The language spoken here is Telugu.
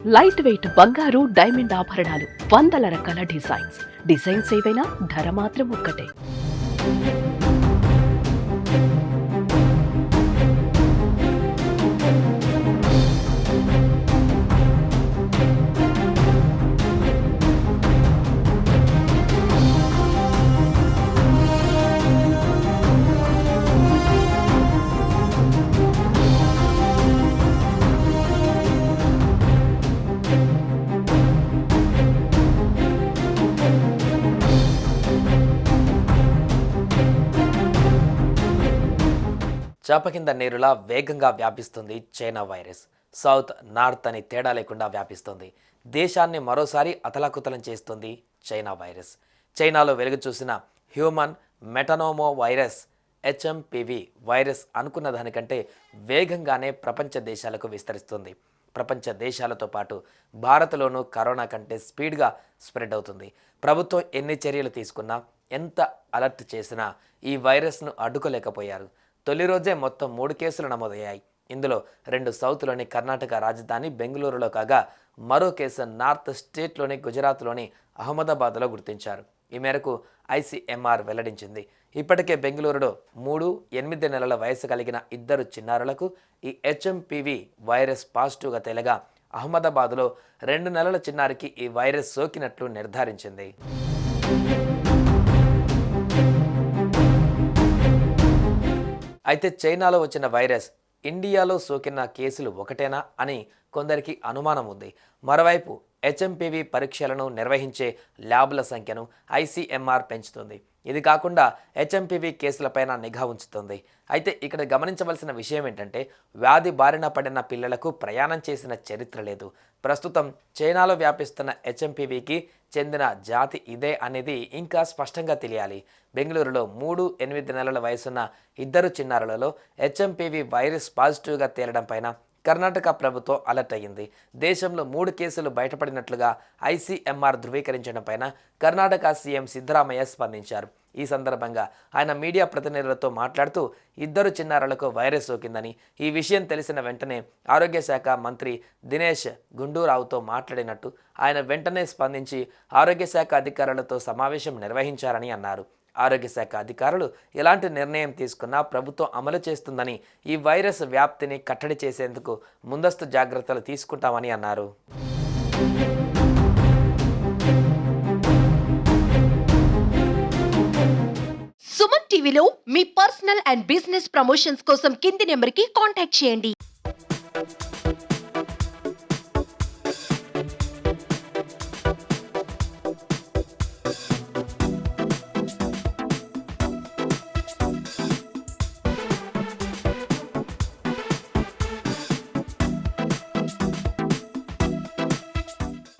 లైట్ వెయిట్ బంగారు డైమండ్ ఆభరణాలు, వందల రకాల డిజైన్స్ ఏవైనా ధర మాత్రం ఒక్కటే. చాప కింద నీరులా వేగంగా వ్యాపిస్తుంది చైనా వైరస్. సౌత్ నార్త్ అని తేడా లేకుండా వ్యాపిస్తుంది. దేశాన్ని మరోసారి అతలాకుతలం చేస్తుంది చైనా వైరస్. చైనాలో వెలుగు చూసిన హ్యూమన్ మెటనోమో వైరస్ హెచ్ఎంపివి వైరస్ అనుకున్న దానికంటే వేగంగానే ప్రపంచ దేశాలకు విస్తరిస్తుంది. ప్రపంచ దేశాలతో పాటు భారత్లోనూ కరోనా కంటే స్పీడ్గా స్ప్రెడ్ అవుతుంది. ప్రభుత్వం ఎన్ని చర్యలు తీసుకున్నా, ఎంత అలర్ట్ చేసినా ఈ వైరస్ను అడ్డుకోలేకపోయారు. తొలి రోజే మొత్తం 3 కేసులు నమోదయ్యాయి. ఇందులో 2 సౌత్లోని కర్ణాటక రాజధాని బెంగళూరులో కాగా, మరో కేసు నార్త్ స్టేట్లోని గుజరాత్లోని అహ్మదాబాద్లో గుర్తించారు. ఈ మేరకు ఐసీఎంఆర్ వెల్లడించింది. ఇప్పటికే బెంగళూరులో 3-8 నెలల వయసు కలిగిన 2 చిన్నారులకు ఈ హెచ్ఎంపివి వైరస్ పాజిటివ్గా తేలగా, అహ్మదాబాద్లో 2 నెలల చిన్నారికి ఈ వైరస్ సోకినట్లు నిర్ధారించింది. అయితే చైనాలో వచ్చిన వైరస్ ఇండియాలో సోకిన కేసులు ఒకటేనా అని కొందరికి అనుమానం ఉంది. మరోవైపు హెచ్ఎంపివి పరీక్షలను నిర్వహించే ల్యాబ్ల సంఖ్యను ఐసీఎంఆర్ పెంచుతుంది. ఇది కాకుండా హెచ్ఎంపివి కేసులపైన నిఘా ఉంచుతుంది. అయితే ఇక్కడ గమనించవలసిన విషయం ఏంటంటే, వ్యాధి బారిన పడిన పిల్లలకు ప్రయాణం చేసిన చరిత్ర లేదు. ప్రస్తుతం చైనాలో వ్యాపిస్తున్న హెచ్ఎంపివికి చెందిన జాతి ఇదే అనేది ఇంకా స్పష్టంగా తెలియాలి. బెంగళూరులో 3-8 నెలల వయసున్న 2 చిన్నారులలో హెచ్ఎంపివి వైరస్ పాజిటివ్గా తేలడం పైన కర్ణాటక ప్రభుత్వం అలర్ట్ అయ్యింది. దేశంలో 3 కేసులు బయటపడినట్లుగా ఐసీఎంఆర్ ధృవీకరించడం పైన కర్ణాటక సీఎం సిద్ధరామయ్య స్పందించారు. ఈ సందర్భంగా ఆయన మీడియా ప్రతినిధులతో మాట్లాడుతూ 2 చిన్నారులకు వైరస్ సోకిందని, ఈ విషయం తెలిసిన వెంటనే ఆరోగ్య శాఖ మంత్రి దినేష్ గుండూరావుతో మాట్లాడినట్టు ఆయన వెంటనే స్పందించి ఆరోగ్య శాఖ అధికారులతో సమావేశం నిర్వహించారని అన్నారు. ఆరోగ్య శాఖ అధికారులు ఎలాంటి నిర్ణయం తీసుకున్నా ప్రభుత్వం అమలు చేస్తుందని, ఈ వైరస్ వ్యాప్తిని కట్టడి చేసేందుకు ముందస్తు జాగ్రత్తలు తీసుకుంటామని అన్నారు. సుమన్ టీవీలో మీ పర్సనల్ అండ్ బిజినెస్ ప్రమోషన్స్ కోసం కింది నెంబర్కి కాంటాక్ట్ చేయండి.